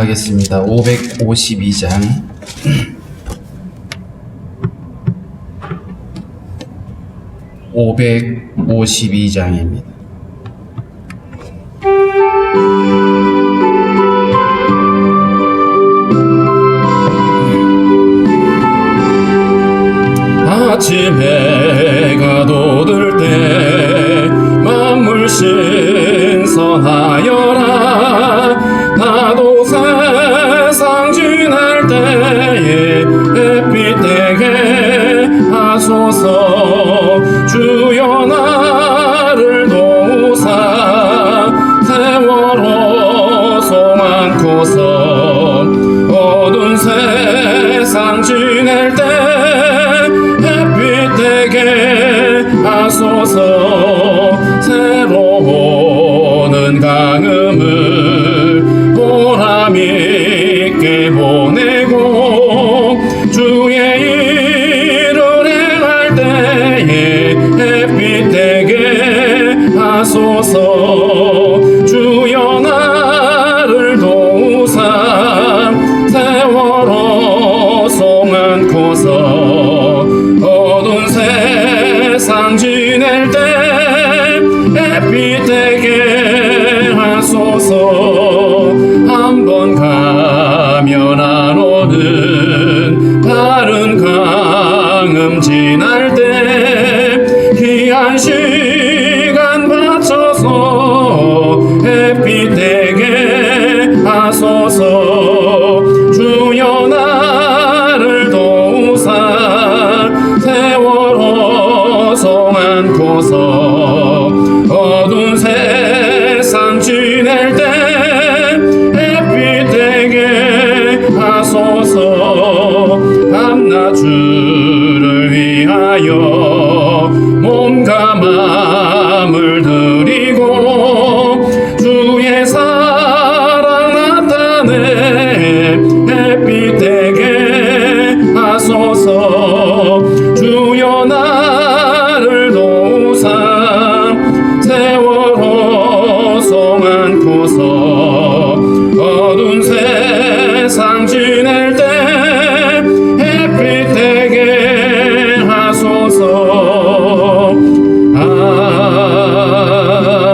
낭독하겠습니다. 552장 (552장입니다) 아침 해가 돋을 때 만물 신선하여라. 나도 세상 지낼 때에 햇빛 되게 하소서. 주여 나를 도우사 세월호 소 많고서 어두운 세상 지낼 때 햇빛 되게 하소서. 새로 오는 강음을 보람 있게 보내고 주의 일을 행할 때에 햇빛 되게 하소서. 주여 나를 도우사 세월호 소 많고서 어두운 세상 지낼 때 햇빛 되게 하소서. 한번 가면 안 오는 다른 강음 지날 때 귀한 시간 바쳐서 햇빛 되게 하소서. 주여 나를 도우사 세월호 소 많고서 어두운 세상 지낼 때 햇빛 되게 하소서. 밤낮 주를 위하여 몸과 마음을 드리고 주의 사랑 나타내 햇빛 되게 하소서. 주여 나를 도우사 세월호 소 많고서 어두운 세상 지낼 때 햇빛 되게 하소서.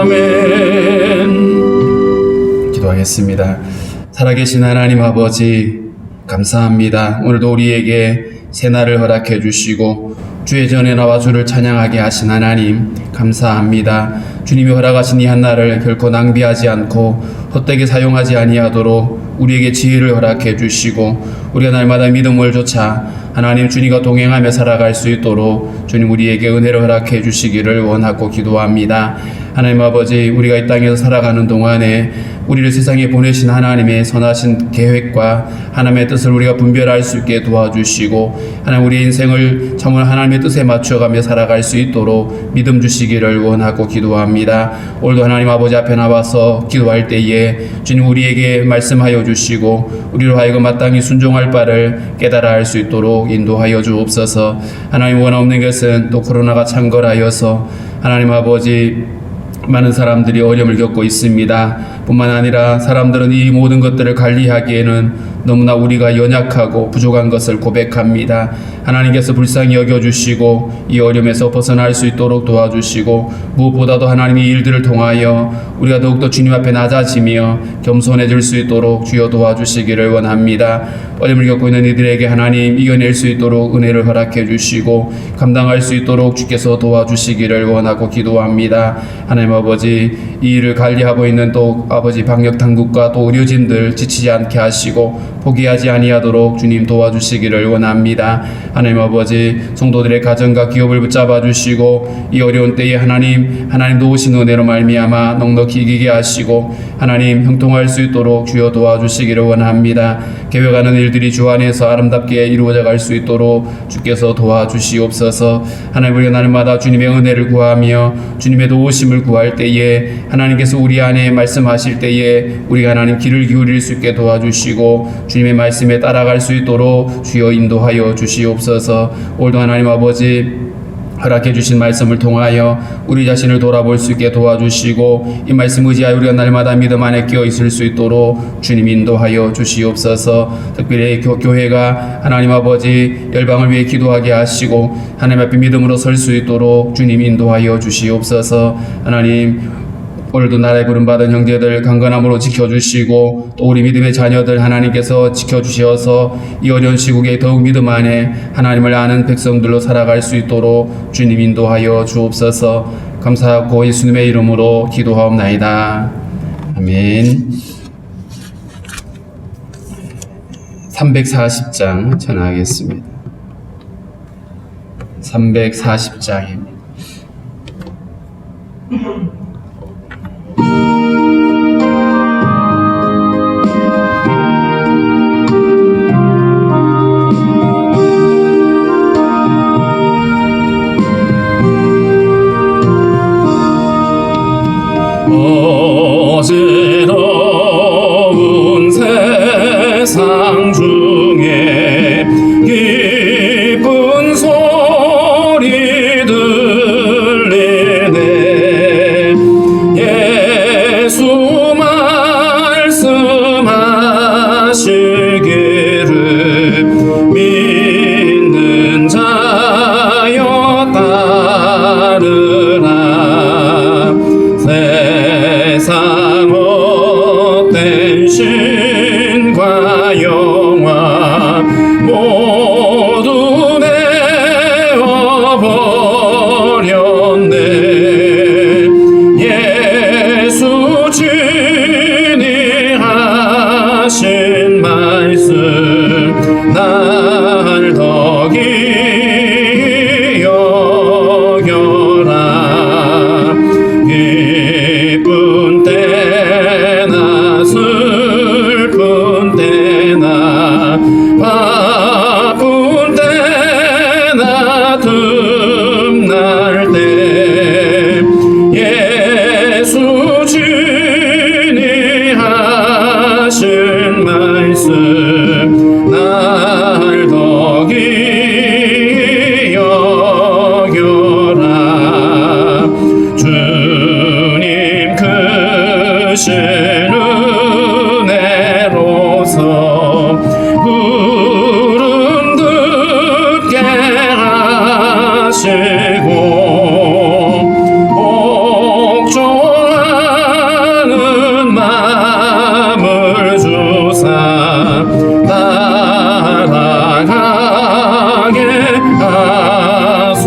아멘. 기도하겠습니다. 살아계신 하나님 아버지 감사합니다. 오늘도 우리에게 새날을 허락해 주시고 주의 전에 나와 주를 찬양하게 하신 하나님 감사합니다. 주님이 허락하신 이 한날을 결코 낭비하지 않고 헛되게 사용하지 아니하도록 우리에게 지혜를 허락해 주시고 우리가 날마다 믿음을 좇아 하나님 주님과 동행하며 살아갈 수 있도록 주님 우리에게 은혜를 허락해 주시기를 원하고 기도합니다. 하나님 아버지, 우리가 이 땅에서 살아가는 동안에 우리를 세상에 보내신 하나님의 선하신 계획과 하나님의 뜻을 우리가 분별할 수 있게 도와주시고 하나님 우리 인생을 정말 하나님의 뜻에 맞춰가며 살아갈 수 있도록 믿음 주시기를 원하고 기도합니다. 오늘도 하나님 아버지 앞에 나와서 기도할 때에 주님 우리에게 말씀하여 주시고 우리로 하여금 마땅히 순종할 바를 깨달아 알 수 있도록 인도하여 주옵소서. 하나님 원없는 것은 또 코로나가 창궐하여서 하나님 아버지 많은 사람들이 어려움을 겪고 있습니다. 뿐만 아니라 사람들은 이 모든 것들을 관리하기에는 너무나 우리가 연약하고 부족한 것을 고백합니다. 하나님께서 불쌍히 여겨주시고 이 어려움에서 벗어날 수 있도록 도와주시고 무엇보다도 하나님의 일들을 통하여 우리가 더욱더 주님 앞에 낮아지며 겸손해질 수 있도록 주여 도와주시기를 원합니다. 어려움을 겪고 있는 이들에게 하나님 이겨낼 수 있도록 은혜를 허락해 주시고 감당할 수 있도록 주께서 도와주시기를 원하고 기도합니다. 하나님 아버지, 이 일을 관리하고 있는 또 아버지 방역 당국과 또 의료진들 지치지 않게 하시고 포기하지 아니하도록 주님 도와주시기를 원합니다. 하나님 아버지, 성도들의 가정과 기업을 붙잡아 주시고 이 어려운 때에 하나님 도우신 은혜로 말미암아 넉넉히 이기게 하시고 하나님 형통할 수 있도록 주여 도와주시기를 원합니다. 계획하는 일들이 주 안에서 아름답게 이루어져 갈 수 있도록 주께서 도와주시옵소서. 하나님 우리가 날마다 주님의 은혜를 구하며 주님의 도우심을 구할 때에 하나님께서 우리 안에 말씀하실 때에 우리가 하나님 귀를 기울일 수 있게 도와주시고 주님의 말씀에 따라갈 수 있도록 주여 인도하여 주시옵소서. 오늘도 하나님 아버지 허락해 주신 말씀을 통하여 우리 자신을 돌아볼 수 있게 도와주시고 이 말씀 의지하여 우리가 날마다 믿음 안에 끼어 있을 수 있도록 주님 인도하여 주시옵소서. 특별히 교회가 하나님 아버지 열방을 위해 기도하게 하시고 하나님 앞에 믿음으로 설 수 있도록 주님 인도하여 주시옵소서. 하나님 오늘도 나라에 부름받은 형제들 강건함으로 지켜주시고 또 우리 믿음의 자녀들 하나님께서 지켜주셔서 이 어려운 시국에 더욱 믿음 안에 하나님을 아는 백성들로 살아갈 수 있도록 주님 인도하여 주옵소서. 감사하고 예수님의 이름으로 기도하옵나이다. 아멘. 340장 전하겠습니다. 340장입니다. 어지러운 세상 중에 기쁜 소리 들리네. 예수 말씀하시기를 믿는 자여 따르라. 세상 헛된 신과 영화 모두 내어버렸네. 예수 주님 하신 말씀 날 더 기이 여겨라. 기쁜 때나 슬픈 때나 바쁜 때나 틈날 때 예수 주님 하신 말씀 날 더 기이 여겨라. 주님 크신 은혜로서 부름 듣게 하시고 옥종하는 마음을 주사 따라가게 하소서.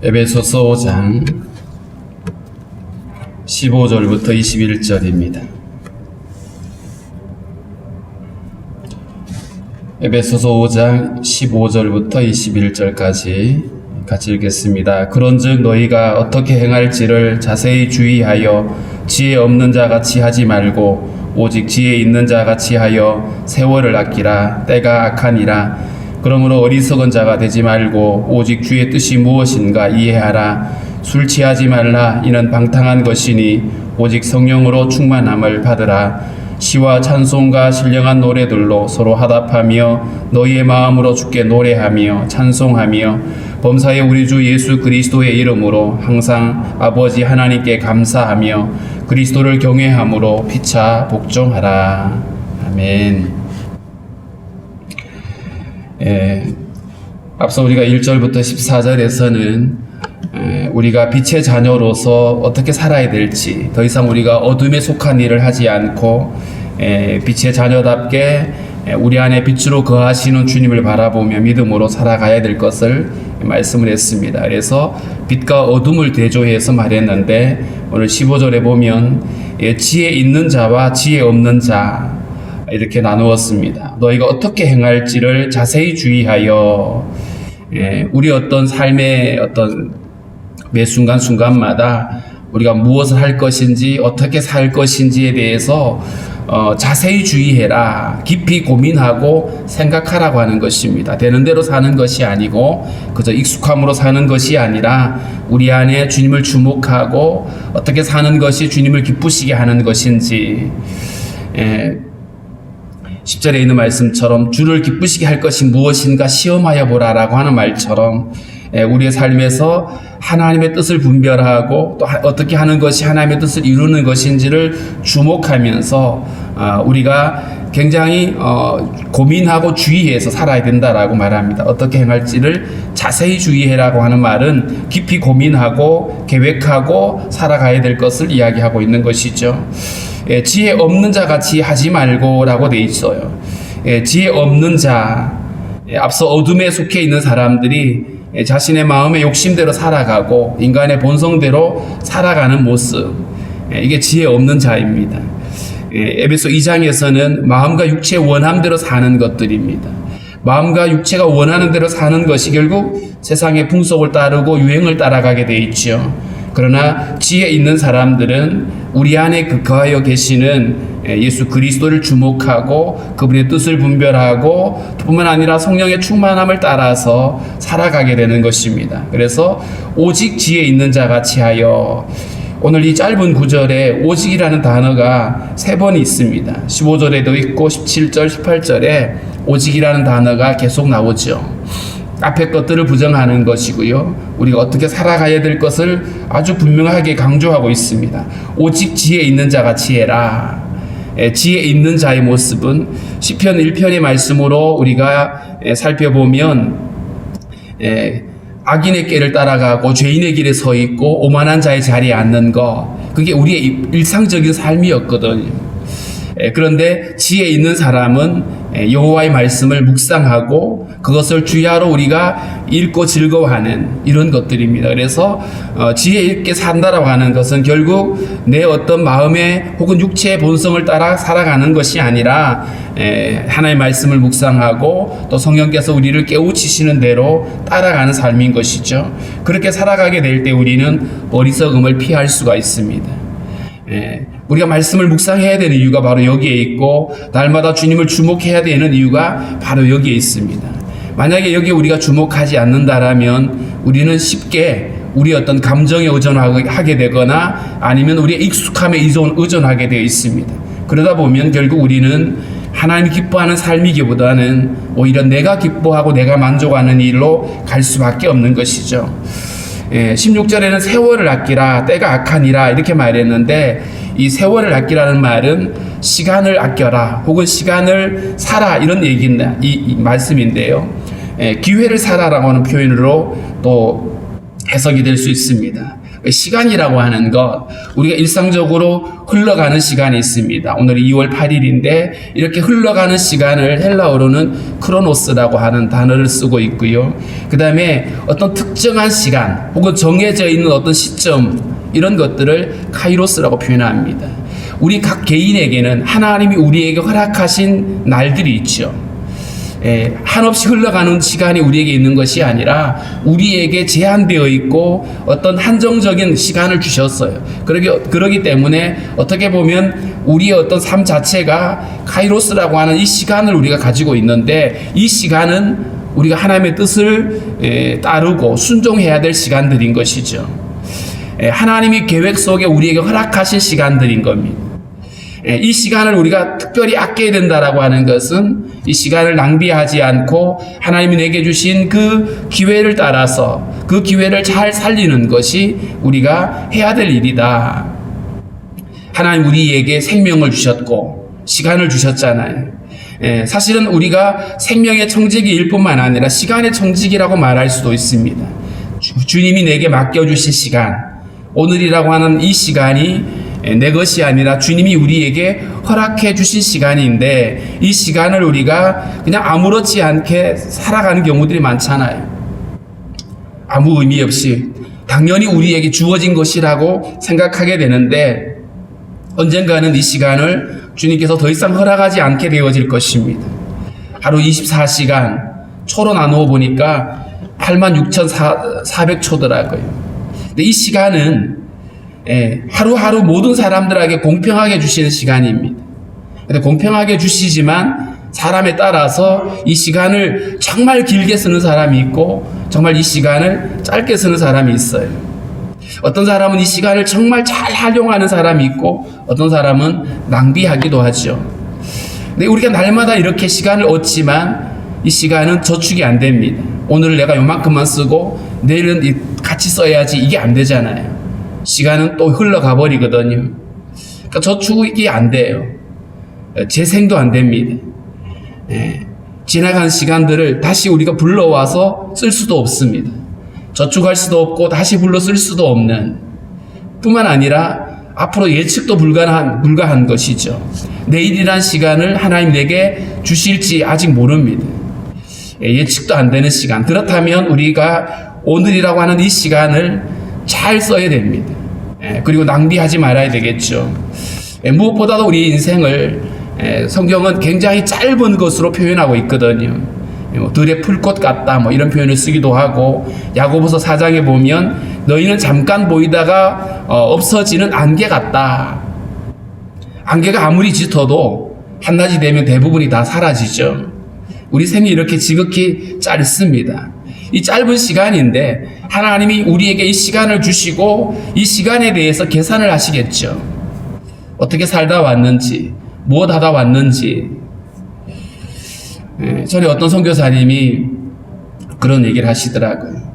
에베소서 5장 15절부터 21절입니다. 에베소서 5장 15절부터 21절까지 같이 읽겠습니다. 그런즉 너희가 어떻게 행할지를 자세히 주의하여 지혜 없는 자 같이 하지 말고 오직 지혜 있는 자 같이 하여 세월을 아끼라. 때가 악하니라. 그러므로 어리석은 자가 되지 말고 오직 주의 뜻이 무엇인가 이해하라. 술 취하지 말라. 이는 방탕한 것이니 오직 성령으로 충만함을 받으라. 시와 찬송과 신령한 노래들로 서로 화답하며 너희의 마음으로 주께 노래하며 찬송하며 범사의 우리 주 예수 그리스도의 이름으로 항상 아버지 하나님께 감사하며 그리스도를 경외함으로 피차 복종하라. 아멘. 앞서 우리가 1절부터 14절에서는 우리가 빛의 자녀로서 어떻게 살아야 될지, 더 이상 우리가 어둠에 속한 일을 하지 않고 빛의 자녀답게 우리 안에 빛으로 거하시는 주님을 바라보며 믿음으로 살아가야 될 것을 말씀을 했습니다. 그래서 빛과 어둠을 대조해서 말했는데 오늘 15절에 보면 지혜 있는 자와 지혜 없는 자 이렇게 나누었습니다. 너희가 어떻게 행할지를 자세히 주의하여 우리 어떤 삶의 어떤 매 순간순간마다 우리가 무엇을 할 것인지 어떻게 살 것인지에 대해서 자세히 주의해라. 깊이 고민하고 생각하라고 하는 것입니다. 되는 대로 사는 것이 아니고 그저 익숙함으로 사는 것이 아니라 우리 안에 주님을 주목하고 어떻게 사는 것이 주님을 기쁘시게 하는 것인지 10절에 있는 말씀처럼 주를 기쁘시게 할 것이 무엇인가 시험하여 보라라고 하는 말처럼 우리의 삶에서 하나님의 뜻을 분별하고 또 어떻게 하는 것이 하나님의 뜻을 이루는 것인지를 주목하면서 우리가 굉장히 고민하고 주의해서 살아야 된다라고 말합니다. 어떻게 행할지를 자세히 주의해라고 하는 말은 깊이 고민하고 계획하고 살아가야 될 것을 이야기하고 있는 것이죠. 지혜 없는 자 같이 하지 말고라고 돼 있어요. 지혜 없는 자, 앞서 어둠에 속해 있는 사람들이 자신의 마음의 욕심대로 살아가고 인간의 본성대로 살아가는 모습, 이게 지혜 없는 자입니다. 에베소 2장에서는 마음과 육체의 원함대로 사는 것들입니다. 마음과 육체가 원하는 대로 사는 것이 결국 세상의 풍속을 따르고 유행을 따라가게 돼 있죠. 그러나 지혜 있는 사람들은 우리 안에 거하여 계시는 예수 그리스도를 주목하고 그분의 뜻을 분별하고 뿐만 아니라 성령의 충만함을 따라서 살아가게 되는 것입니다. 그래서 오직 지혜 있는 자 같이 하여, 오늘 이 짧은 구절에 오직이라는 단어가 3번 있습니다. 15절에도 있고 17절, 18절에 오직이라는 단어가 계속 나오죠. 앞에 것들을 부정하는 것이고요. 우리가 어떻게 살아가야 될 것을 아주 분명하게 강조하고 있습니다. 오직 지혜 있는 자 같이 해라. 지혜 있는 자의 모습은 시편 1편의 말씀으로 우리가 살펴보면 악인의 길을 따라가고 죄인의 길에 서 있고 오만한 자의 자리에 앉는 것, 그게 우리의 일상적인 삶이었거든요. 그런데 지혜 있는 사람은 여호와의 말씀을 묵상하고 그것을 주야로 우리가 읽고 즐거워하는 이런 것들입니다. 그래서 지혜 있게 산다라고 하는 것은 결국 내 어떤 마음의 혹은 육체의 본성을 따라 살아가는 것이 아니라 하나님의 말씀을 묵상하고 또 성령께서 우리를 깨우치시는 대로 따라가는 삶인 것이죠. 그렇게 살아가게 될 때 우리는 어리석음을 피할 수가 있습니다. 우리가 말씀을 묵상해야 되는 이유가 바로 여기에 있고, 날마다 주님을 주목해야 되는 이유가 바로 여기에 있습니다. 만약에 여기에 우리가 주목하지 않는다라면 우리는 쉽게 우리의 어떤 감정에 의존하게 되거나 아니면 우리의 익숙함에 의존하게 되어 있습니다. 그러다 보면 결국 우리는 하나님이 기뻐하는 삶이기보다는 오히려 내가 기뻐하고 내가 만족하는 일로 갈 수밖에 없는 것이죠. 16절에는 세월을 아끼라, 때가 악하니라 이렇게 말했는데, 이 세월을 아끼라는 말은 시간을 아껴라 혹은 시간을 살아 이런 얘기인데, 이 말씀인데요. 기회를 살아라고 하는 표현으로 또 해석이 될 수 있습니다. 시간이라고 하는 것, 우리가 일상적으로 흘러가는 시간이 있습니다. 오늘이 2월 8일인데 이렇게 흘러가는 시간을 헬라어로는 크로노스라고 하는 단어를 쓰고 있고요. 그 다음에 어떤 특정한 시간 혹은 정해져 있는 어떤 시점, 이런 것들을 카이로스라고 표현합니다. 우리 각 개인에게는 하나님이 우리에게 허락하신 날들이 있죠. 한없이 흘러가는 시간이 우리에게 있는 것이 아니라 우리에게 제한되어 있고 어떤 한정적인 시간을 주셨어요. 그러기 때문에 어떻게 보면 우리의 어떤 삶 자체가 카이로스라고 하는 이 시간을 우리가 가지고 있는데, 이 시간은 우리가 하나님의 뜻을 따르고 순종해야 될 시간들인 것이죠. 하나님이 계획 속에 우리에게 허락하신 시간들인 겁니다. 이 시간을 우리가 특별히 아껴야 된다라고 하는 것은 이 시간을 낭비하지 않고 하나님이 내게 주신 그 기회를 따라서 그 기회를 잘 살리는 것이 우리가 해야 될 일이다. 하나님 우리에게 생명을 주셨고 시간을 주셨잖아요. 사실은 우리가 생명의 청지기일 뿐만 아니라 시간의 청지기라고 말할 수도 있습니다. 주님이 내게 맡겨주신 시간, 오늘이라고 하는 이 시간이 내 것이 아니라 주님이 우리에게 허락해 주신 시간인데, 이 시간을 우리가 그냥 아무렇지 않게 살아가는 경우들이 많잖아요. 아무 의미 없이 당연히 우리에게 주어진 것이라고 생각하게 되는데, 언젠가는 이 시간을 주님께서 더 이상 허락하지 않게 되어질 것입니다. 하루 24시간 초로 나누어 보니까 86,400초더라고요. 근데 이 시간은 하루하루 모든 사람들에게 공평하게 주시는 시간입니다. 근데 공평하게 주시지만 사람에 따라서 이 시간을 정말 길게 쓰는 사람이 있고 정말 이 시간을 짧게 쓰는 사람이 있어요. 어떤 사람은 이 시간을 정말 잘 활용하는 사람이 있고 어떤 사람은 낭비하기도 하죠. 근데 우리가 날마다 이렇게 시간을 얻지만 이 시간은 저축이 안 됩니다. 오늘 내가 요만큼만 쓰고 내일은 같이 써야지, 이게 안 되잖아요. 시간은 또 흘러가 버리거든요. 그러니까 저축이 안 돼요. 재생도 안 됩니다. 지나간 시간들을 다시 우리가 불러와서 쓸 수도 없습니다. 저축할 수도 없고 다시 불러 쓸 수도 없는, 뿐만 아니라 앞으로 예측도 불가한 것이죠. 내일이란 시간을 하나님 내게 주실지 아직 모릅니다. 예측도 안 되는 시간. 그렇다면 우리가 오늘이라고 하는 이 시간을 잘 써야 됩니다. 그리고 낭비하지 말아야 되겠죠. 무엇보다도 우리 인생을 성경은 굉장히 짧은 것으로 표현하고 있거든요. 들의 풀꽃 같다, 뭐 이런 표현을 쓰기도 하고, 야고보서 4장에 보면 너희는 잠깐 보이다가 없어지는 안개 같다. 안개가 아무리 짙어도 한낮이 되면 대부분이 다 사라지죠. 우리 생이 이렇게 지극히 짧습니다. 이 짧은 시간인데 하나님이 우리에게 이 시간을 주시고 이 시간에 대해서 계산을 하시겠죠. 어떻게 살다 왔는지, 무엇 하다 왔는지. 전에 어떤 선교사님이 그런 얘기를 하시더라고요.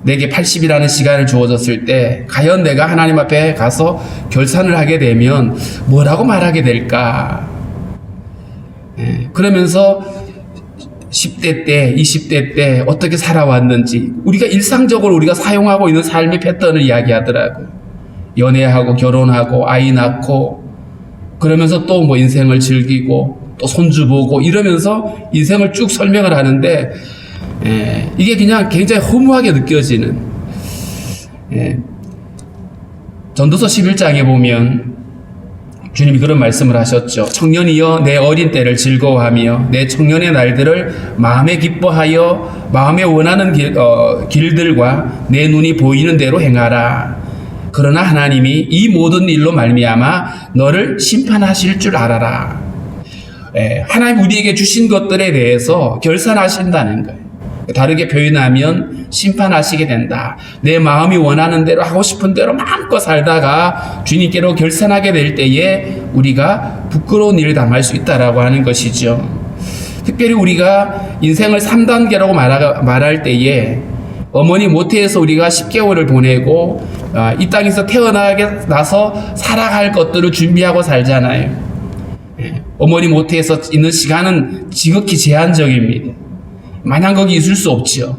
내게 80이라는 시간을 주어졌을 때 과연 내가 하나님 앞에 가서 결산을 하게 되면 뭐라고 말하게 될까? 그러면서 10대 때, 20대 때 어떻게 살아왔는지, 우리가 일상적으로 우리가 사용하고 있는 삶의 패턴을 이야기하더라고요. 연애하고 결혼하고 아이 낳고 그러면서 또 뭐 인생을 즐기고 또 손주 보고 이러면서 인생을 쭉 설명을 하는데, 이게 그냥 굉장히 허무하게 느껴지는, 전도서 11장에 보면 주님이 그런 말씀을 하셨죠. 청년이여 내 어린 때를 즐거워하며 내 청년의 날들을 마음에 기뻐하여 마음에 원하는 길들과 내 눈이 보이는 대로 행하라. 그러나 하나님이 이 모든 일로 말미암아 너를 심판하실 줄 알아라. 하나님 우리에게 주신 것들에 대해서 결산하신다는 거예요. 다르게 표현하면 심판하시게 된다. 내 마음이 원하는 대로 하고 싶은 대로 마음껏 살다가 주님께로 결산하게 될 때에 우리가 부끄러운 일을 당할 수 있다라고 하는 것이죠. 특별히 우리가 인생을 3단계라고 말할 때에 어머니 모태에서 우리가 10개월을 보내고 이 땅에서 태어나게 나서 살아갈 것들을 준비하고 살잖아요. 어머니 모태에서 있는 시간은 지극히 제한적입니다. 마냥 거기 있을 수 없죠.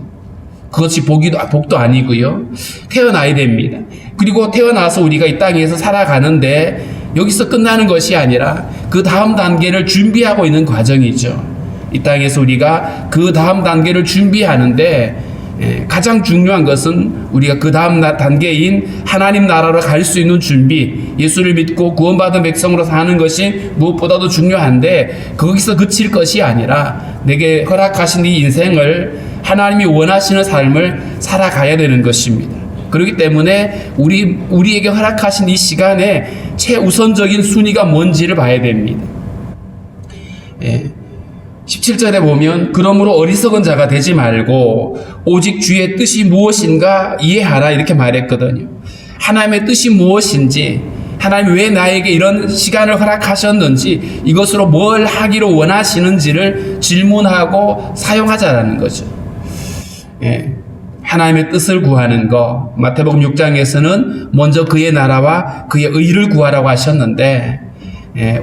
그것이 복도 아니고요. 태어나야 됩니다. 그리고 태어나서 우리가 이 땅에서 살아가는데 여기서 끝나는 것이 아니라 그 다음 단계를 준비하고 있는 과정이죠. 이 땅에서 우리가 그 다음 단계를 준비하는데 가장 중요한 것은 우리가 그 다음 단계인 하나님 나라로 갈 수 있는 준비, 예수를 믿고 구원받은 백성으로 사는 것이 무엇보다도 중요한데, 거기서 그칠 것이 아니라 내게 허락하신 이 인생을 하나님이 원하시는 삶을 살아가야 되는 것입니다. 그렇기 때문에 우리에게 허락하신 이 시간에 최우선적인 순위가 뭔지를 봐야 됩니다. 17절에 보면 그러므로 어리석은 자가 되지 말고 오직 주의 뜻이 무엇인가 이해하라, 이렇게 말했거든요. 하나님의 뜻이 무엇인지, 하나님이 왜 나에게 이런 시간을 허락하셨는지, 이것으로 뭘 하기로 원하시는지를 질문하고 사용하자라는 거죠. 하나님의 뜻을 구하는 것, 마태복음 6장에서는 먼저 그의 나라와 그의 의를 구하라고 하셨는데,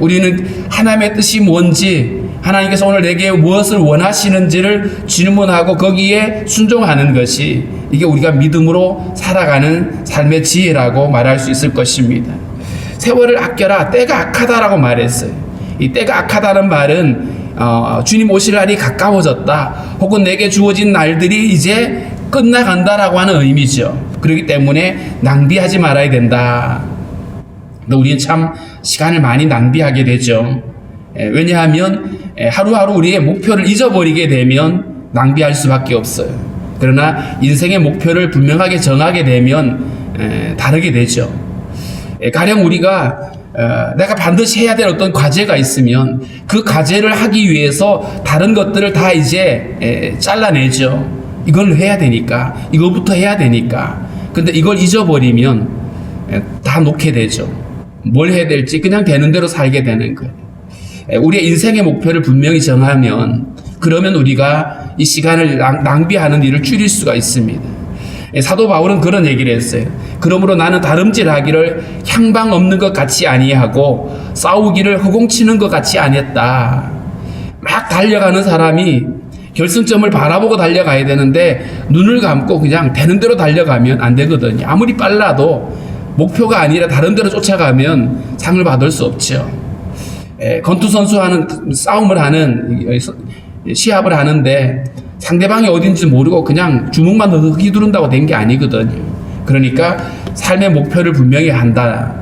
우리는 하나님의 뜻이 뭔지, 하나님께서 오늘 내게 무엇을 원하시는지를 질문하고 거기에 순종하는 것이, 이게 우리가 믿음으로 살아가는 삶의 지혜라고 말할 수 있을 것입니다. 세월을 아껴라, 때가 악하다라고 말했어요. 이 때가 악하다는 말은 주님 오실 날이 가까워졌다, 혹은 내게 주어진 날들이 이제 끝나간다라고 하는 의미죠. 그렇기 때문에 낭비하지 말아야 된다. 근데 우리는 참 시간을 많이 낭비하게 되죠. 왜냐하면 하루하루 우리의 목표를 잊어버리게 되면 낭비할 수밖에 없어요. 그러나 인생의 목표를 분명하게 정하게 되면 다르게 되죠. 가령 우리가 내가 반드시 해야 될 어떤 과제가 있으면 그 과제를 하기 위해서 다른 것들을 다 이제 잘라내죠. 이걸 해야 되니까, 이거부터 해야 되니까. 근데 이걸 잊어버리면 다 놓게 되죠. 뭘 해야 될지 그냥 되는 대로 살게 되는 거예요. 우리의 인생의 목표를 분명히 정하면 그러면 우리가 이 시간을 낭비하는 일을 줄일 수가 있습니다. 사도 바울은 그런 얘기를 했어요. 그러므로 나는 다름질하기를 향방 없는 것 같이 아니하고 싸우기를 허공치는 것 같이 아니했다. 막 달려가는 사람이 결승점을 바라보고 달려가야 되는데 눈을 감고 그냥 되는 대로 달려가면 안 되거든요. 아무리 빨라도 목표가 아니라 다른 데로 쫓아가면 상을 받을 수 없죠. 권투 선수하는 싸움을 하는 시합을 하는데 상대방이 어딘지 모르고 그냥 주먹만 휘두른다고 된 게 아니거든요. 그러니까 삶의 목표를 분명히 한다.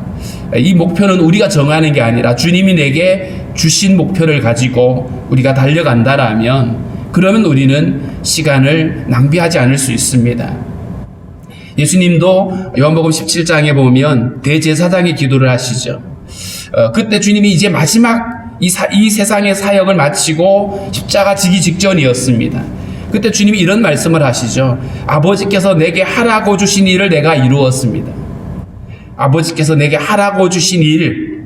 이 목표는 우리가 정하는 게 아니라 주님이 내게 주신 목표를 가지고 우리가 달려간다라면 그러면 우리는 시간을 낭비하지 않을 수 있습니다. 예수님도 요한복음 17장에 보면 대제사장의 기도를 하시죠. 그때 주님이 이제 마지막 이 세상의 사역을 마치고 십자가 지기 직전이었습니다. 그때 주님이 이런 말씀을 하시죠. 아버지께서 내게 하라고 주신 일을 내가 이루었습니다. 아버지께서 내게 하라고 주신 일,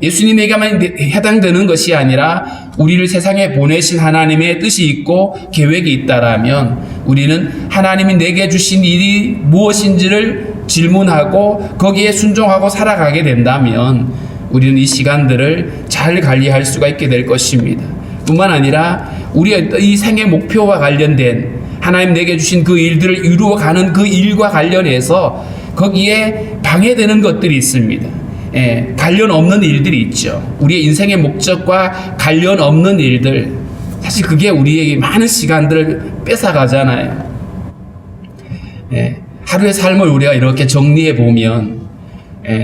예수님에게만 해당되는 것이 아니라 우리를 세상에 보내신 하나님의 뜻이 있고 계획이 있다라면 우리는 하나님이 내게 주신 일이 무엇인지를 질문하고 거기에 순종하고 살아가게 된다면 우리는 이 시간들을 잘 관리할 수가 있게 될 것입니다. 뿐만 아니라 우리의 이 생의 목표와 관련된 하나님 내게 주신 그 일들을 이루어가는 그 일과 관련해서 거기에 방해되는 것들이 있습니다. 관련 없는 일들이 있죠. 우리의 인생의 목적과 관련 없는 일들, 사실 그게 우리에게 많은 시간들을 뺏어가잖아요. 하루의 삶을 우리가 이렇게 정리해 보면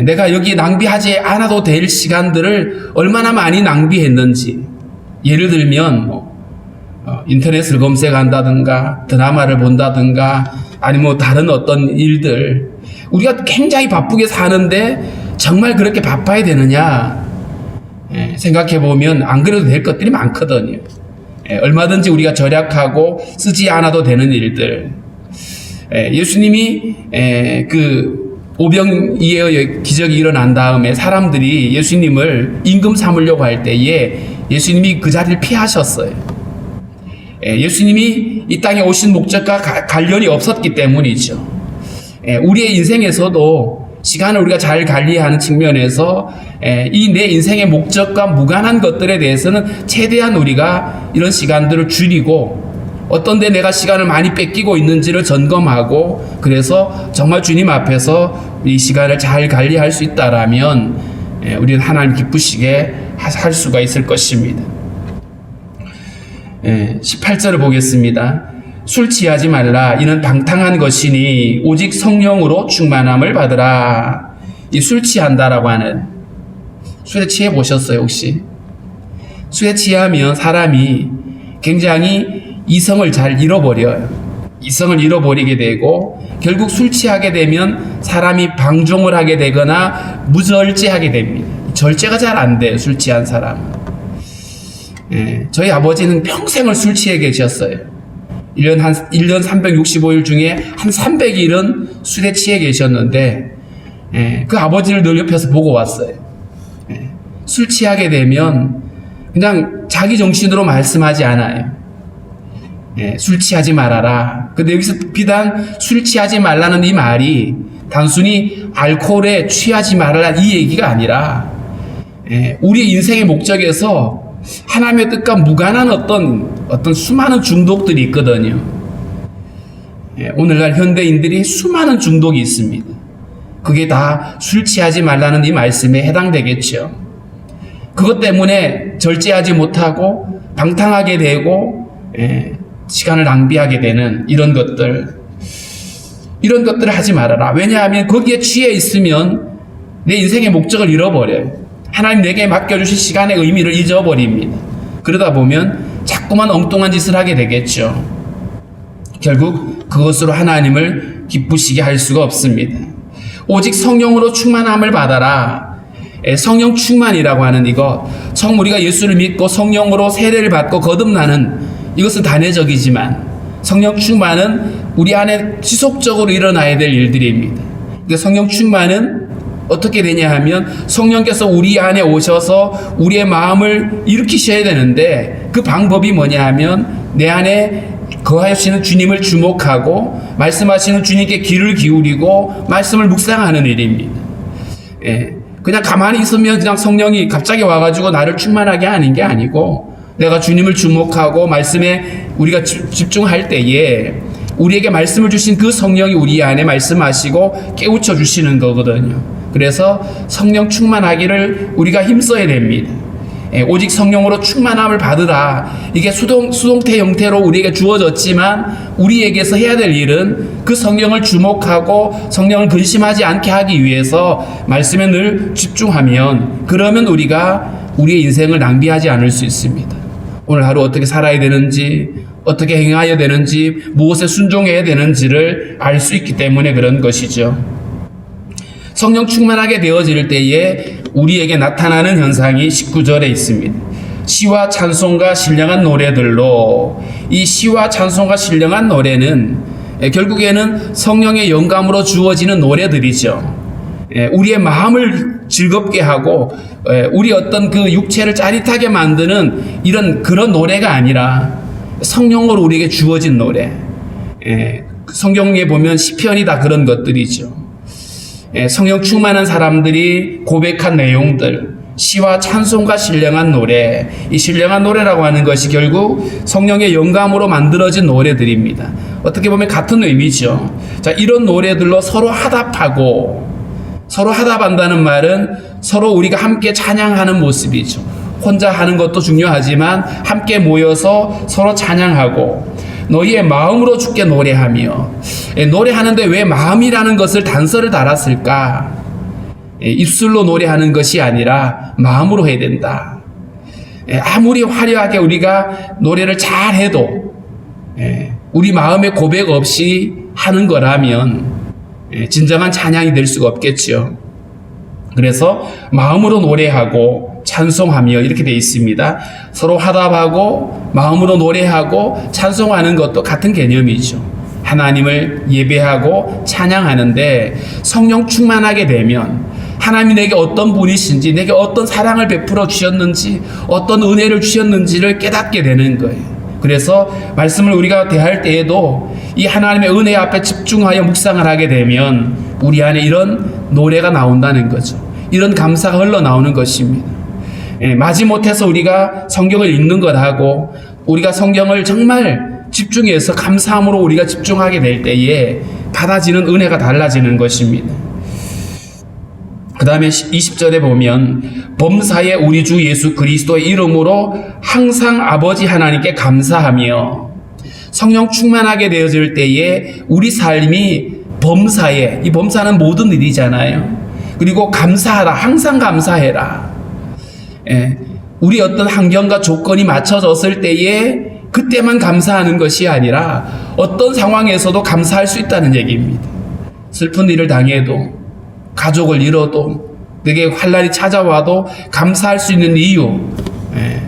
내가 여기 낭비하지 않아도 될 시간들을 얼마나 많이 낭비했는지, 예를 들면 인터넷을 검색한다든가 드라마를 본다든가 아니면 다른 어떤 일들, 우리가 굉장히 바쁘게 사는데 정말 그렇게 바빠야 되느냐 생각해 보면 안 그래도 될 것들이 많거든요. 얼마든지 우리가 절약하고 쓰지 않아도 되는 일들, 예수님이 그 오병이어의 기적이 일어난 다음에 사람들이 예수님을 임금 삼으려고 할 때에 예수님이 그 자리를 피하셨어요. 예수님이 이 땅에 오신 목적과 관련이 없었기 때문이죠. 우리의 인생에서도 시간을 우리가 잘 관리하는 측면에서 이 내 인생의 목적과 무관한 것들에 대해서는 최대한 우리가 이런 시간들을 줄이고 어떤 데 내가 시간을 많이 뺏기고 있는지를 점검하고 그래서 정말 주님 앞에서 이 시간을 잘 관리할 수 있다라면 우리는 하나님 기쁘시게 할 수가 있을 것입니다. 18절을 보겠습니다. 술 취하지 말라. 이는 방탕한 것이니 오직 성령으로 충만함을 받으라. 이 술 취한다라고 하는, 술에 취해 보셨어요 혹시? 술에 취하면 사람이 굉장히 이성을 잘 잃어버려요. 이성을 잃어버리게 되고 결국 술 취하게 되면 사람이 방종을 하게 되거나 무절제하게 됩니다. 절제가 잘 안 돼요, 술 취한 사람은. 저희 아버지는 평생을 술 취해 계셨어요. 1년 365일 중에 한 300일은 술에 취해 계셨는데 그 아버지를 늘 옆에서 보고 왔어요. 술 취하게 되면 그냥 자기 정신으로 말씀하지 않아요. 술 취하지 말아라. 근데 여기서 비단 술 취하지 말라는 이 말이 단순히 알코올에 취하지 말아라 이 얘기가 아니라 우리 인생의 목적에서 하나님의 뜻과 무관한 어떤 수많은 중독들이 있거든요. 오늘날 현대인들이 수많은 중독이 있습니다. 그게 다 술 취하지 말라는 이 말씀에 해당되겠죠. 그것 때문에 절제하지 못하고 방탕하게 되고 시간을 낭비하게 되는 이런 것들을 하지 말아라. 왜냐하면 거기에 취해 있으면 내 인생의 목적을 잃어버려요. 하나님 내게 맡겨주신 시간의 의미를 잊어버립니다. 그러다 보면 자꾸만 엉뚱한 짓을 하게 되겠죠. 결국 그것으로 하나님을 기쁘시게 할 수가 없습니다. 오직 성령으로 충만함을 받아라. 성령 충만이라고 하는 이거, 우리가 예수를 믿고 성령으로 세례를 받고 거듭나는 이것은 단회적이지만 성령 충만은 우리 안에 지속적으로 일어나야 될 일들입니다. 근데 성령 충만은 어떻게 되냐 하면 성령께서 우리 안에 오셔서 우리의 마음을 일으키셔야 되는데 그 방법이 뭐냐 하면 내 안에 거하시는 주님을 주목하고 말씀하시는 주님께 귀를 기울이고 말씀을 묵상하는 일입니다. 예, 그냥 가만히 있으면 그냥 성령이 갑자기 와가지고 나를 충만하게 하는 게 아니고 내가 주님을 주목하고 말씀에 우리가 집중할 때에 우리에게 말씀을 주신 그 성령이 우리 안에 말씀하시고 깨우쳐 주시는 거거든요. 그래서 성령 충만하기를 우리가 힘써야 됩니다. 예, 오직 성령으로 충만함을 받으라. 이게 수동태 형태로 우리에게 주어졌지만 우리에게서 해야 될 일은 그 성령을 주목하고 성령을 근심하지 않게 하기 위해서 말씀에 늘 집중하면 그러면 우리가 우리의 인생을 낭비하지 않을 수 있습니다. 오늘 하루 어떻게 살아야 되는지 어떻게 행해야 되는지 무엇에 순종해야 되는지를 알 수 있기 때문에 그런 것이죠. 성령 충만하게 되어질 때에 우리에게 나타나는 현상이 19절에 있습니다. 시와 찬송과 신령한 노래들로 이 시와 찬송과 신령한 노래는 결국에는 성령의 영감으로 주어지는 노래들이죠. 우리의 마음을 즐겁게 하고 우리 어떤 그 육체를 짜릿하게 만드는 그런 노래가 아니라 성령으로 우리에게 주어진 노래. 성경에 보면 시편이 다 그런 것들이죠. 성령 충만한 사람들이 고백한 내용들, 시와 찬송과 신령한 노래, 이 신령한 노래라고 하는 것이 결국 성령의 영감으로 만들어진 노래들입니다. 어떻게 보면 같은 의미죠. 자, 이런 노래들로 서로 화답하고, 서로 화답한다는 말은 서로 우리가 함께 찬양하는 모습이죠. 혼자 하는 것도 중요하지만 함께 모여서 서로 찬양하고 너희의 마음으로 주께 노래하며 노래하는데 왜 마음이라는 것을 단서를 달았을까? 입술로 노래하는 것이 아니라 마음으로 해야 된다. 아무리 화려하게 우리가 노래를 잘해도 우리 마음의 고백 없이 하는 거라면 진정한 찬양이 될 수가 없겠죠. 그래서 마음으로 노래하고 찬송하며 이렇게 되어 있습니다. 서로 화답하고 마음으로 노래하고 찬송하는 것도 같은 개념이죠. 하나님을 예배하고 찬양하는데 성령 충만하게 되면 하나님이 내게 어떤 분이신지, 내게 어떤 사랑을 베풀어 주셨는지, 어떤 은혜를 주셨는지를 깨닫게 되는 거예요. 그래서 말씀을 우리가 대할 때에도 이 하나님의 은혜 앞에 집중하여 묵상을 하게 되면 우리 안에 이런 노래가 나온다는 거죠. 이런 감사가 흘러나오는 것입니다. 마지못해서 우리가 성경을 읽는 것하고 우리가 성경을 정말 집중해서 감사함으로 우리가 집중하게 될 때에 받아지는 은혜가 달라지는 것입니다. 그 다음에 20절에 보면 범사에 우리 주 예수 그리스도의 이름으로 항상 아버지 하나님께 감사하며 성령 충만하게 되어질 때에 우리 삶이 범사에, 이 범사는 모든 일이잖아요. 그리고 감사하라, 항상 감사해라. 우리 어떤 환경과 조건이 맞춰졌을 때에 그때만 감사하는 것이 아니라 어떤 상황에서도 감사할 수 있다는 얘기입니다. 슬픈 일을 당해도 가족을 잃어도 내게 환난이 찾아와도 감사할 수 있는 이유,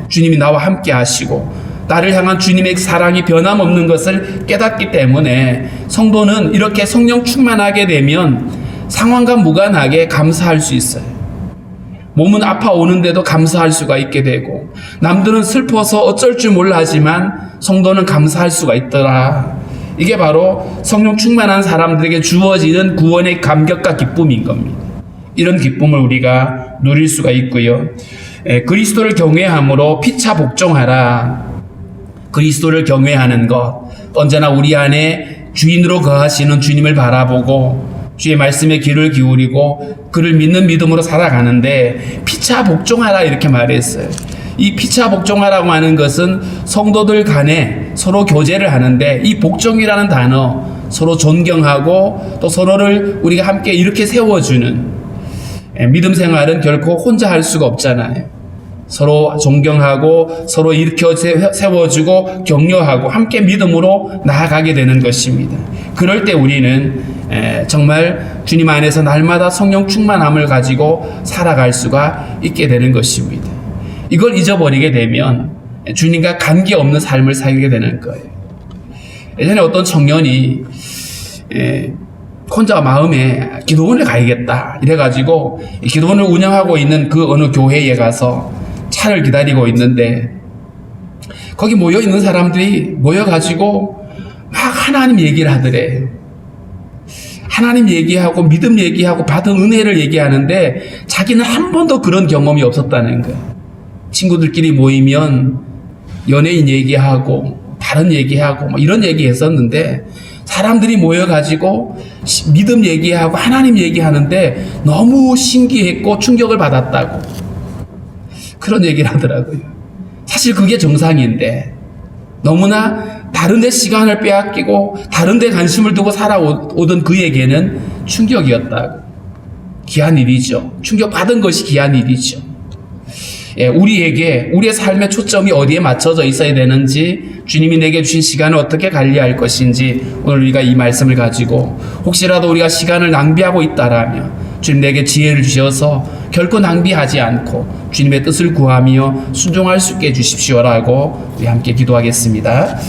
주님이 나와 함께 하시고 나를 향한 주님의 사랑이 변함없는 것을 깨닫기 때문에 성도는 이렇게 성령 충만하게 되면 상황과 무관하게 감사할 수 있어요. 몸은 아파오는데도 감사할 수가 있게 되고 남들은 슬퍼서 어쩔 줄 몰라 하지만 성도는 감사할 수가 있더라. 이게 바로 성령 충만한 사람들에게 주어지는 구원의 감격과 기쁨인 겁니다. 이런 기쁨을 우리가 누릴 수가 있고요. 그리스도를 경외함으로 피차 복종하라. 그리스도를 경외하는 것, 언제나 우리 안에 주인으로 거하시는 주님을 바라보고 주의 말씀에 귀를 기울이고 그를 믿는 믿음으로 살아가는데 피차 복종하라 이렇게 말했어요. 이 피차 복종하라고 하는 것은 성도들 간에 서로 교제를 하는데 이 복종이라는 단어, 서로 존경하고 또 서로를 우리가 함께 이렇게 세워주는 믿음 생활은 결코 혼자 할 수가 없잖아요. 서로 존경하고 서로 일으켜 세워주고 격려하고 함께 믿음으로 나아가게 되는 것입니다. 그럴 때 우리는 정말 주님 안에서 날마다 성령 충만함을 가지고 살아갈 수가 있게 되는 것입니다. 이걸 잊어버리게 되면 주님과 관계없는 삶을 살게 되는 거예요. 예전에 어떤 청년이 혼자 마음에 기도원에 가야겠다 이래가지고 이 기도원을 운영하고 있는 그 어느 교회에 가서 차를 기다리고 있는데 거기 모여 있는 사람들이 모여가지고 막 하나님 얘기를 하더래. 하나님 얘기하고 믿음 얘기하고 받은 은혜를 얘기하는데 자기는 한 번도 그런 경험이 없었다는 거야. 친구들끼리 모이면 연예인 얘기하고 다른 얘기하고 뭐 이런 얘기 했었는데 사람들이 모여가지고 믿음 얘기하고 하나님 얘기하는데 너무 신기했고 충격을 받았다고 그런 얘기를 하더라고요. 사실 그게 정상인데 너무나 다른 데 시간을 빼앗기고 다른 데 관심을 두고 살아오던 그에게는 충격이었다고. 귀한 일이죠. 충격받은 것이 귀한 일이죠. 예, 우리에게 우리의 삶의 초점이 어디에 맞춰져 있어야 되는지 주님이 내게 주신 시간을 어떻게 관리할 것인지 오늘 우리가 이 말씀을 가지고 혹시라도 우리가 시간을 낭비하고 있다라면 주님 내게 지혜를 주셔서 결코 낭비하지 않고 주님의 뜻을 구하며 순종할 수 있게 해주십시오라고 우리 함께 기도하겠습니다.